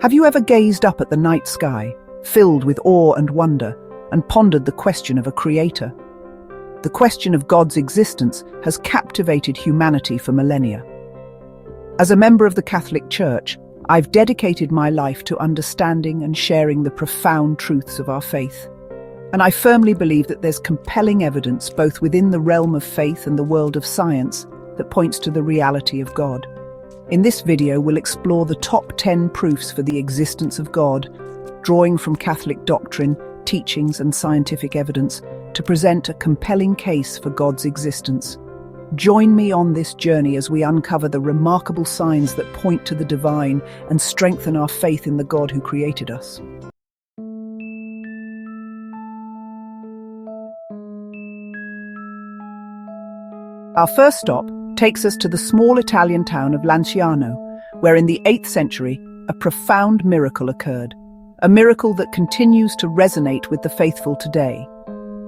Have you ever gazed up at the night sky, filled with awe and wonder, and pondered the question of a creator? The question of God's existence has captivated humanity for millennia. As a member of the Catholic Church, I've dedicated my life to understanding and sharing the profound truths of our faith. And I firmly believe that there's compelling evidence both within the realm of faith and the world of science that points to the reality of God. In this video, we'll explore the top 10 proofs for the existence of God, drawing from Catholic doctrine, teachings, and scientific evidence to present a compelling case for God's existence. Join me on this journey as we uncover the remarkable signs that point to the divine and strengthen our faith in the God who created us. Our first stop takes us to the small Italian town of Lanciano, where in the 8th century, a profound miracle occurred. A miracle that continues to resonate with the faithful today.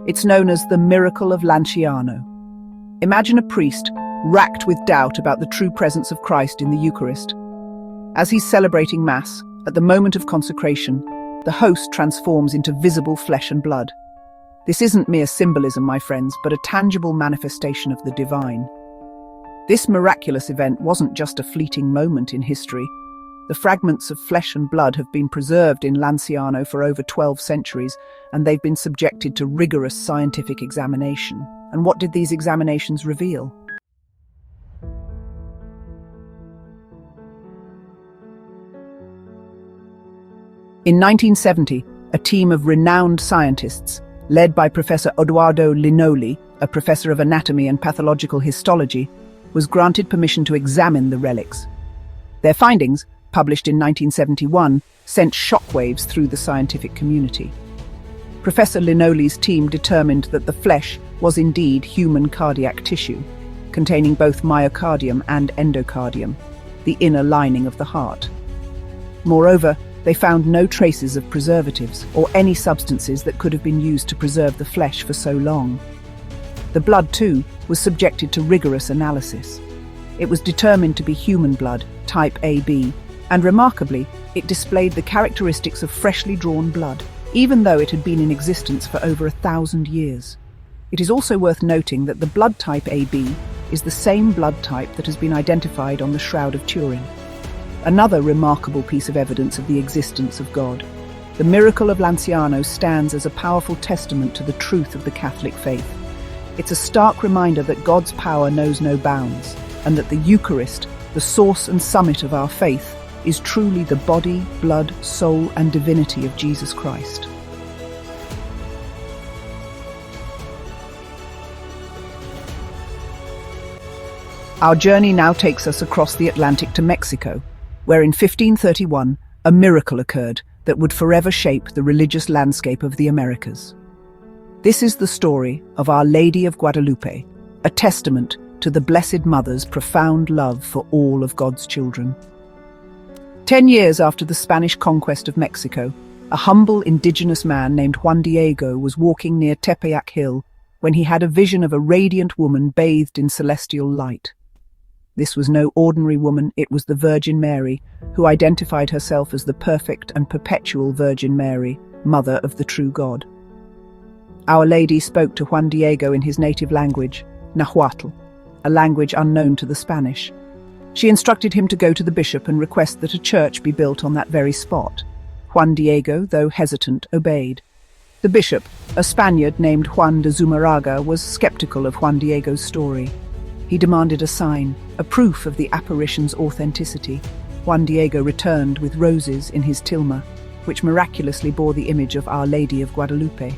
It's known as the Miracle of Lanciano. Imagine a priest racked with doubt about the true presence of Christ in the Eucharist. As he's celebrating Mass, at the moment of consecration, the host transforms into visible flesh and blood. This isn't mere symbolism, my friends, but a tangible manifestation of the divine. This miraculous event wasn't just a fleeting moment in history. The fragments of flesh and blood have been preserved in Lanciano for over 12 centuries, and they've been subjected to rigorous scientific examination. And what did these examinations reveal? In 1970, a team of renowned scientists, led by Professor Edoardo Linoli, a professor of anatomy and pathological histology, was granted permission to examine the relics. Their findings, published in 1971, sent shockwaves through the scientific community. Professor Linoli's team determined that the flesh was indeed human cardiac tissue, containing both myocardium and endocardium, the inner lining of the heart. Moreover, they found no traces of preservatives or any substances that could have been used to preserve the flesh for so long. The blood, too, was subjected to rigorous analysis. It was determined to be human blood, type AB, and remarkably, it displayed the characteristics of freshly drawn blood, even though it had been in existence for over 1,000 years. It is also worth noting that the blood type AB is the same blood type that has been identified on the Shroud of Turin. Another remarkable piece of evidence of the existence of God. The miracle of Lanciano stands as a powerful testament to the truth of the Catholic faith. It's a stark reminder that God's power knows no bounds, and that the Eucharist, the source and summit of our faith, is truly the body, blood, soul, and divinity of Jesus Christ. Our journey now takes us across the Atlantic to Mexico, where in 1531, a miracle occurred that would forever shape the religious landscape of the Americas. This is the story of Our Lady of Guadalupe, a testament to the Blessed Mother's profound love for all of God's children. 10 years after the Spanish conquest of Mexico, a humble indigenous man named Juan Diego was walking near Tepeyac Hill when he had a vision of a radiant woman bathed in celestial light. This was no ordinary woman, it was the Virgin Mary, who identified herself as the perfect and perpetual Virgin Mary, Mother of the true God. Our Lady spoke to Juan Diego in his native language, Nahuatl, a language unknown to the Spanish. She instructed him to go to the bishop and request that a church be built on that very spot. Juan Diego, though hesitant, obeyed. The bishop, a Spaniard named Juan de Zumarraga, was skeptical of Juan Diego's story. He demanded a sign, a proof of the apparition's authenticity. Juan Diego returned with roses in his tilma, which miraculously bore the image of Our Lady of Guadalupe.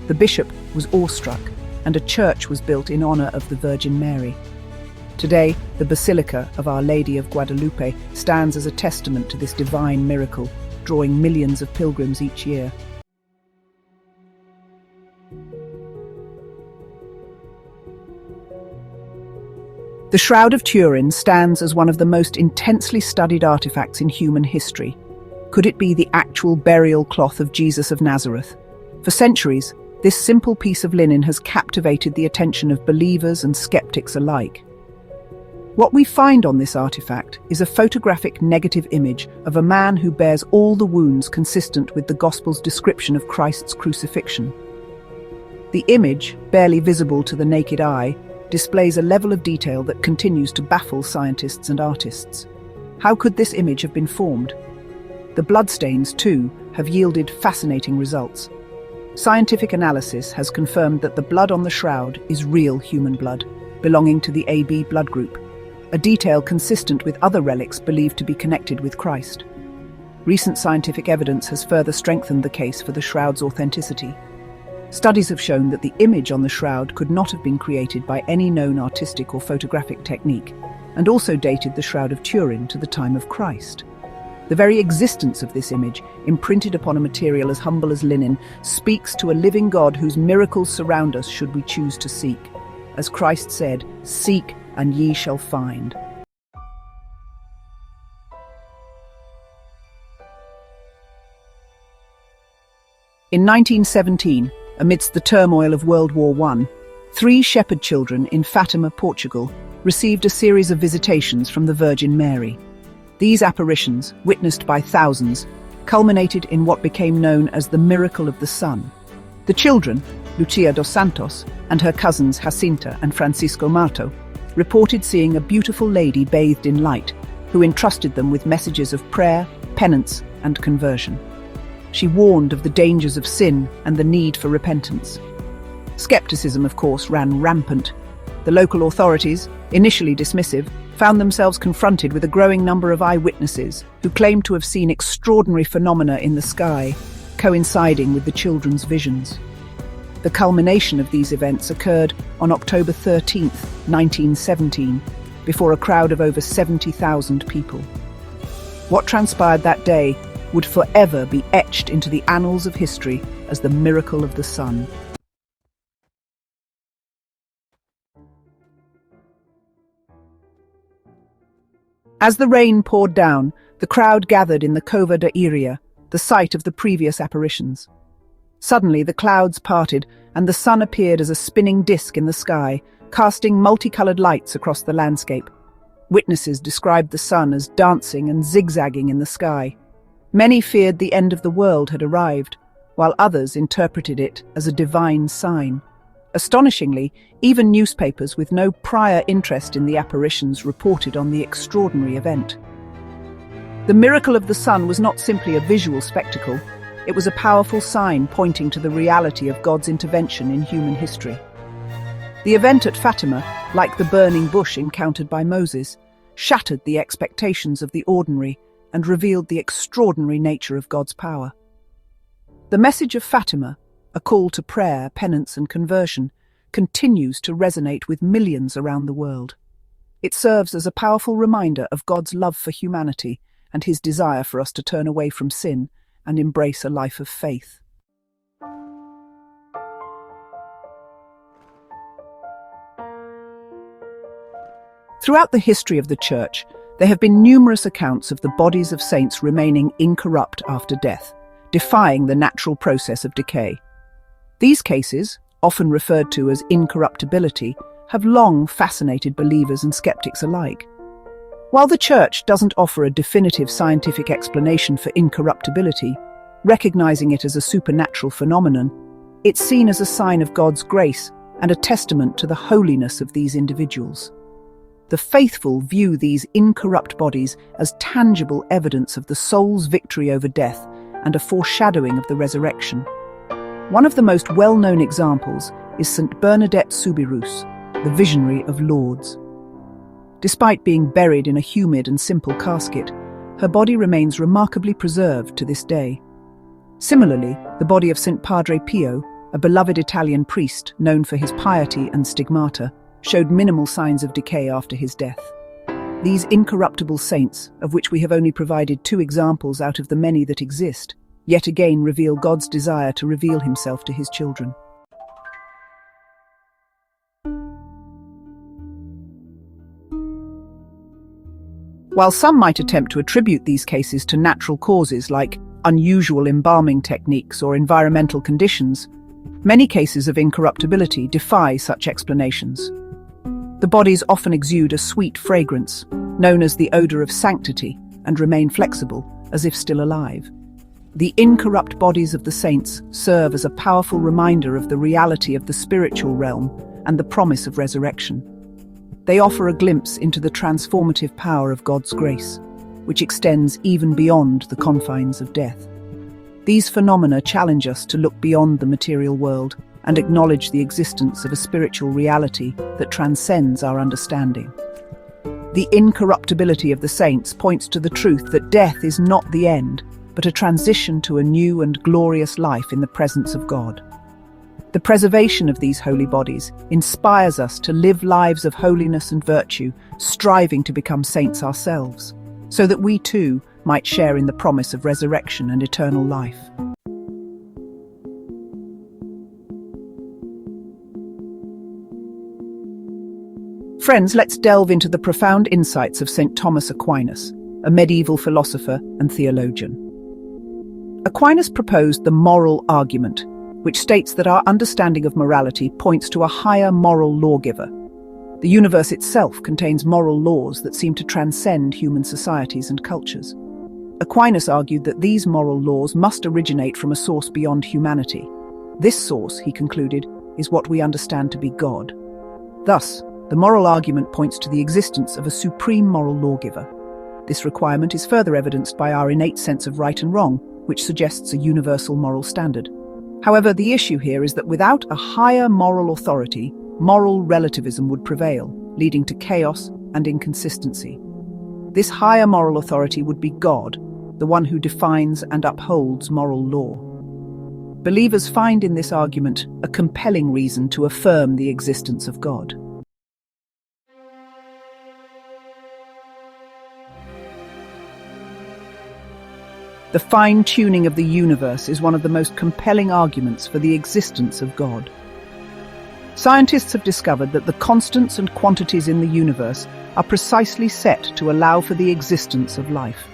The bishop was awestruck, and a church was built in honor of the Virgin Mary. Today, the Basilica of Our Lady of Guadalupe stands as a testament to this divine miracle, drawing millions of pilgrims each year. The Shroud of Turin stands as one of the most intensely studied artifacts in human history. Could it be the actual burial cloth of Jesus of Nazareth? For centuries, this simple piece of linen has captivated the attention of believers and skeptics alike. What we find on this artifact is a photographic negative image of a man who bears all the wounds consistent with the Gospel's description of Christ's crucifixion. The image, barely visible to the naked eye, displays a level of detail that continues to baffle scientists and artists. How could this image have been formed? The bloodstains, too, have yielded fascinating results. Scientific analysis has confirmed that the blood on the shroud is real human blood, belonging to the AB blood group, a detail consistent with other relics believed to be connected with Christ. Recent scientific evidence has further strengthened the case for the shroud's authenticity. Studies have shown that the image on the shroud could not have been created by any known artistic or photographic technique, and also dated the Shroud of Turin to the time of Christ. The very existence of this image, imprinted upon a material as humble as linen, speaks to a living God whose miracles surround us should we choose to seek. As Christ said, "Seek, and ye shall find." In 1917, amidst the turmoil of World War I, 3 shepherd children in Fatima, Portugal, received a series of visitations from the Virgin Mary. These apparitions, witnessed by thousands, culminated in what became known as the Miracle of the Sun. The children, Lucia dos Santos, and her cousins Jacinta and Francisco Mato, reported seeing a beautiful lady bathed in light, who entrusted them with messages of prayer, penance, and conversion. She warned of the dangers of sin and the need for repentance. Skepticism, of course, ran rampant. The local authorities, initially dismissive, found themselves confronted with a growing number of eyewitnesses who claimed to have seen extraordinary phenomena in the sky, coinciding with the children's visions. The culmination of these events occurred on October 13, 1917, before a crowd of over 70,000 people. What transpired that day would forever be etched into the annals of history as the Miracle of the Sun. As the rain poured down, the crowd gathered in the Cova da Iria, the site of the previous apparitions. Suddenly, the clouds parted, and the sun appeared as a spinning disk in the sky, casting multicolored lights across the landscape. Witnesses described the sun as dancing and zigzagging in the sky. Many feared the end of the world had arrived, while others interpreted it as a divine sign. Astonishingly, even newspapers with no prior interest in the apparitions reported on the extraordinary event. The Miracle of the Sun was not simply a visual spectacle. It was a powerful sign pointing to the reality of God's intervention in human history. The event at Fatima, like the burning bush encountered by Moses, shattered the expectations of the ordinary and revealed the extraordinary nature of God's power. The message of Fatima, a call to prayer, penance, and conversion, continues to resonate with millions around the world. It serves as a powerful reminder of God's love for humanity and his desire for us to turn away from sin and embrace a life of faith. Throughout the history of the Church, there have been numerous accounts of the bodies of saints remaining incorrupt after death, defying the natural process of decay. These cases, often referred to as incorruptibility, have long fascinated believers and skeptics alike. While the Church doesn't offer a definitive scientific explanation for incorruptibility, recognizing it as a supernatural phenomenon, it's seen as a sign of God's grace and a testament to the holiness of these individuals. The faithful view these incorrupt bodies as tangible evidence of the soul's victory over death and a foreshadowing of the resurrection. One of the most well-known examples is St. Bernadette Soubirous, the visionary of Lourdes. Despite being buried in a humid and simple casket, her body remains remarkably preserved to this day. Similarly, the body of St. Padre Pio, a beloved Italian priest known for his piety and stigmata, showed minimal signs of decay after his death. These incorruptible saints, of which we have only provided 2 examples out of the many that exist, yet again reveal God's desire to reveal himself to his children. While some might attempt to attribute these cases to natural causes like unusual embalming techniques or environmental conditions, many cases of incorruptibility defy such explanations. The bodies often exude a sweet fragrance, known as the odor of sanctity, and remain flexible, as if still alive. The incorrupt bodies of the saints serve as a powerful reminder of the reality of the spiritual realm and the promise of resurrection. They offer a glimpse into the transformative power of God's grace, which extends even beyond the confines of death. These phenomena challenge us to look beyond the material world and acknowledge the existence of a spiritual reality that transcends our understanding. The incorruptibility of the saints points to the truth that death is not the end, but a transition to a new and glorious life in the presence of God. The preservation of these holy bodies inspires us to live lives of holiness and virtue, striving to become saints ourselves, so that we too might share in the promise of resurrection and eternal life. Friends, let's delve into the profound insights of St. Thomas Aquinas, a medieval philosopher and theologian. Aquinas proposed the moral argument, which states that our understanding of morality points to a higher moral lawgiver. The universe itself contains moral laws that seem to transcend human societies and cultures. Aquinas argued that these moral laws must originate from a source beyond humanity. This source, he concluded, is what we understand to be God. Thus, the moral argument points to the existence of a supreme moral lawgiver. This requirement is further evidenced by our innate sense of right and wrong, which suggests a universal moral standard. However, the issue here is that without a higher moral authority, moral relativism would prevail, leading to chaos and inconsistency. This higher moral authority would be God, the one who defines and upholds moral law. Believers find in this argument a compelling reason to affirm the existence of God. The fine-tuning of the universe is one of the most compelling arguments for the existence of God. Scientists have discovered that the constants and quantities in the universe are precisely set to allow for the existence of life.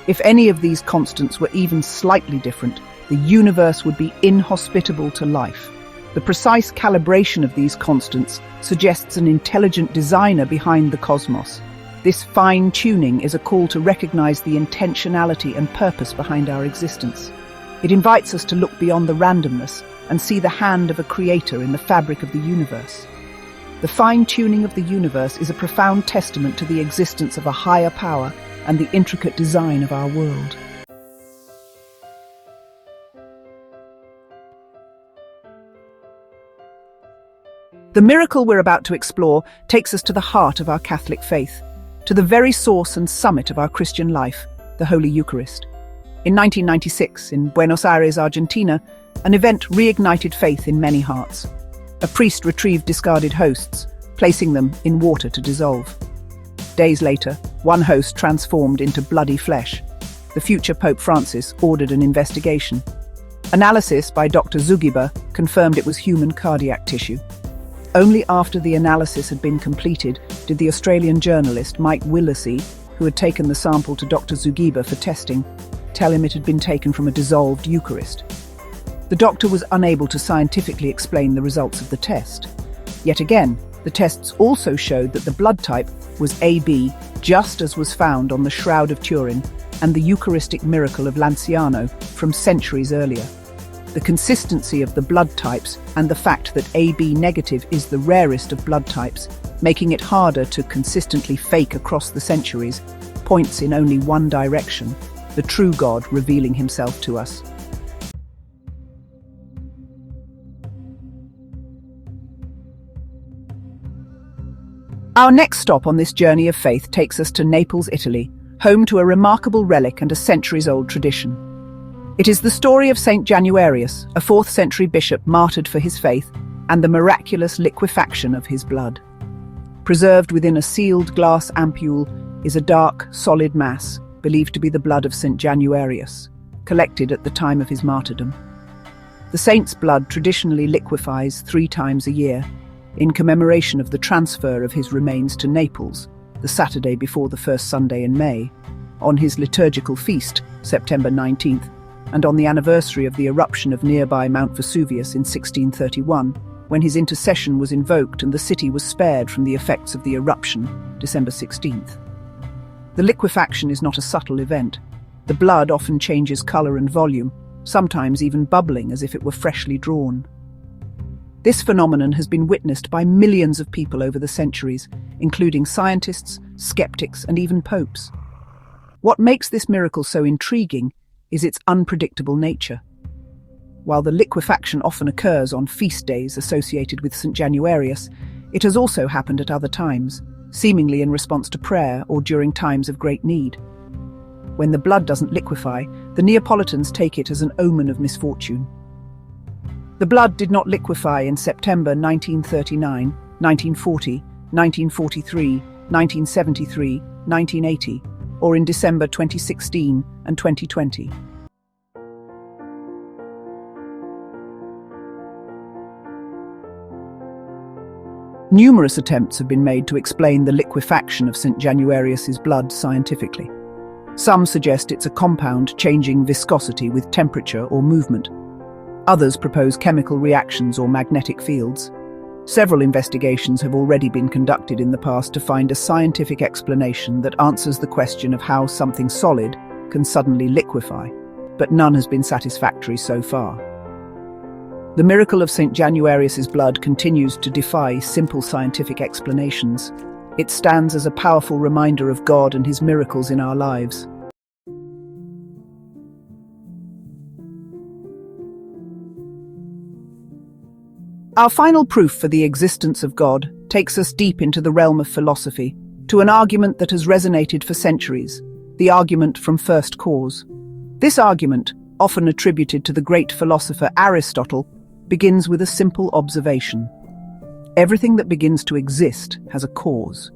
If any of these constants were even slightly different, the universe would be inhospitable to life. The precise calibration of these constants suggests an intelligent designer behind the cosmos. This fine-tuning is a call to recognize the intentionality and purpose behind our existence. It invites us to look beyond the randomness and see the hand of a creator in the fabric of the universe. The fine-tuning of the universe is a profound testament to the existence of a higher power and the intricate design of our world. The miracle we're about to explore takes us to the heart of our Catholic faith, to the very source and summit of our Christian life, the Holy Eucharist. In 1996, in Buenos Aires, Argentina, an event reignited faith in many hearts. A priest retrieved discarded hosts, placing them in water to dissolve. Days later, one host transformed into bloody flesh. The future Pope Francis ordered an investigation. Analysis by Dr. Zugiba confirmed it was human cardiac tissue. Only after the analysis had been completed did the Australian journalist Mike Willesee, who had taken the sample to Dr. Zugiba for testing, tell him it had been taken from a dissolved Eucharist. The doctor was unable to scientifically explain the results of the test. Yet again, the tests also showed that the blood type was AB, just as was found on the Shroud of Turin and the Eucharistic miracle of Lanciano from centuries earlier. The consistency of the blood types and the fact that AB negative is the rarest of blood types, making it harder to consistently fake across the centuries, points in only one direction: the true God revealing himself to us. Our next stop on this journey of faith takes us to Naples, Italy, home to a remarkable relic and a centuries-old tradition. It is the story of Saint Januarius, a 4th century bishop martyred for his faith, and the miraculous liquefaction of his blood. Preserved within a sealed glass ampule is a dark, solid mass, believed to be the blood of Saint Januarius, collected at the time of his martyrdom. The saint's blood traditionally liquefies 3 times a year, in commemoration of the transfer of his remains to Naples, the Saturday before the first Sunday in May, on his liturgical feast, September 19th, and on the anniversary of the eruption of nearby Mount Vesuvius in 1631, when his intercession was invoked and the city was spared from the effects of the eruption, December 16th. The liquefaction is not a subtle event. The blood often changes color and volume, sometimes even bubbling as if it were freshly drawn. This phenomenon has been witnessed by millions of people over the centuries, including scientists, skeptics, and even popes. What makes this miracle so intriguing is its unpredictable nature. While the liquefaction often occurs on feast days associated with St. Januarius, it has also happened at other times, seemingly in response to prayer or during times of great need. When the blood doesn't liquefy, the Neapolitans take it as an omen of misfortune. The blood did not liquefy in September 1939, 1940, 1943, 1973, 1980, or in December 2016 and 2020. Numerous attempts have been made to explain the liquefaction of St. Januarius's blood scientifically. Some suggest it's a compound changing viscosity with temperature or movement. Others propose chemical reactions or magnetic fields. Several investigations have already been conducted in the past to find a scientific explanation that answers the question of how something solid can suddenly liquefy, but none has been satisfactory so far. The miracle of St. Januarius's blood continues to defy simple scientific explanations. It stands as a powerful reminder of God and his miracles in our lives. Our final proof for the existence of God takes us deep into the realm of philosophy, to an argument that has resonated for centuries, the argument from first cause. This argument, often attributed to the great philosopher Aristotle, begins with a simple observation. Everything that begins to exist has a cause.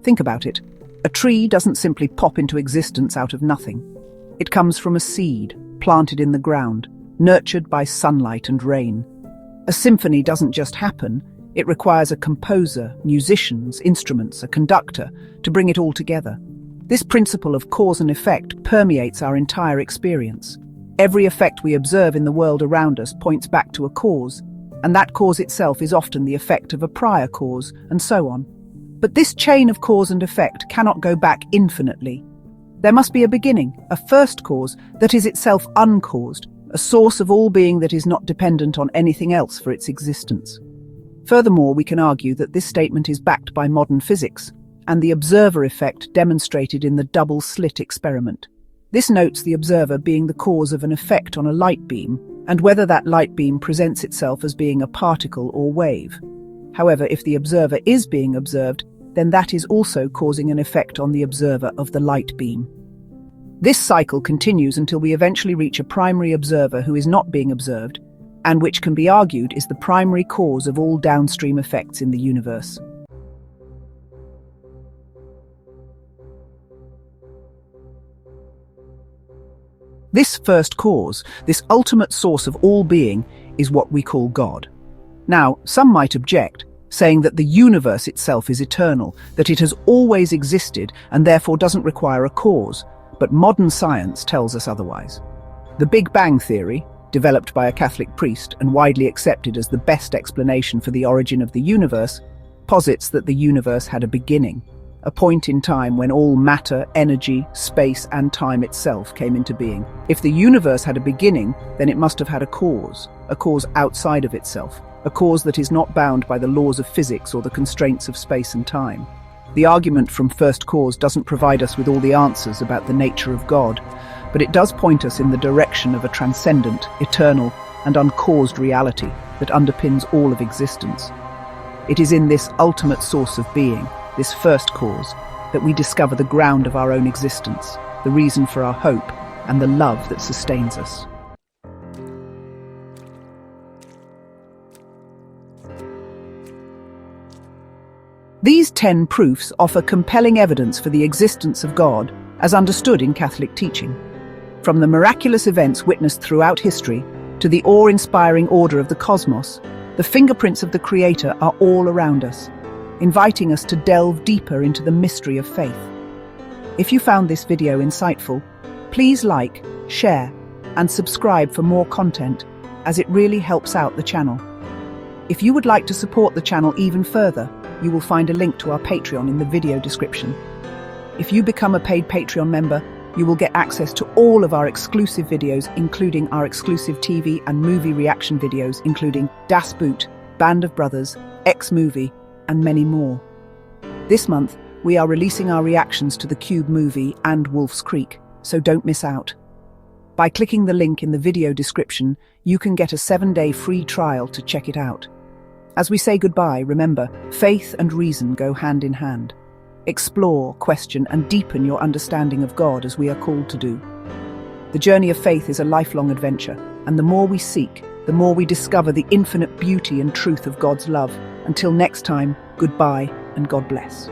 Think about it. A tree doesn't simply pop into existence out of nothing. It comes from a seed, planted in the ground, nurtured by sunlight and rain. A symphony doesn't just happen, it requires a composer, musicians, instruments, a conductor to bring it all together. This principle of cause and effect permeates our entire experience. Every effect we observe in the world around us points back to a cause, and that cause itself is often the effect of a prior cause, and so on. But this chain of cause and effect cannot go back infinitely. There must be a beginning, a first cause that is itself uncaused, a source of all being that is not dependent on anything else for its existence. Furthermore, we can argue that this statement is backed by modern physics, and the observer effect demonstrated in the double-slit experiment. This notes the observer being the cause of an effect on a light beam, and whether that light beam presents itself as being a particle or wave. However, if the observer is being observed, then that is also causing an effect on the observer of the light beam. This cycle continues until we eventually reach a primary observer who is not being observed, and which can be argued is the primary cause of all downstream effects in the universe. This first cause, this ultimate source of all being, is what we call God. Now, some might object, saying that the universe itself is eternal, that it has always existed and therefore doesn't require a cause, but modern science tells us otherwise. The Big Bang theory, developed by a Catholic priest and widely accepted as the best explanation for the origin of the universe, posits that the universe had a beginning, a point in time when all matter, energy, space, and time itself came into being. If the universe had a beginning, then it must have had a cause outside of itself, a cause that is not bound by the laws of physics or the constraints of space and time. The argument from first cause doesn't provide us with all the answers about the nature of God, but it does point us in the direction of a transcendent, eternal, and uncaused reality that underpins all of existence. It is in this ultimate source of being, this first cause, that we discover the ground of our own existence, the reason for our hope, and the love that sustains us. These 10 proofs offer compelling evidence for the existence of God, as understood in Catholic teaching. From the miraculous events witnessed throughout history to the awe-inspiring order of the cosmos, the fingerprints of the Creator are all around us, inviting us to delve deeper into the mystery of faith. If you found this video insightful, please like, share, and subscribe for more content, as it really helps out the channel. If you would like to support the channel even further, you will find a link to our Patreon in the video description. If you become a paid Patreon member, you will get access to all of our exclusive videos, including our exclusive TV and movie reaction videos, including Das Boot, Band of Brothers, X-Movie, and many more. This month, we are releasing our reactions to the Cube movie and Wolf's Creek, so don't miss out. By clicking the link in the video description, you can get a 7-day free trial to check it out. As we say goodbye, remember, faith and reason go hand in hand. Explore, question, and deepen your understanding of God as we are called to do. The journey of faith is a lifelong adventure, and the more we seek, the more we discover the infinite beauty and truth of God's love. Until next time, goodbye and God bless.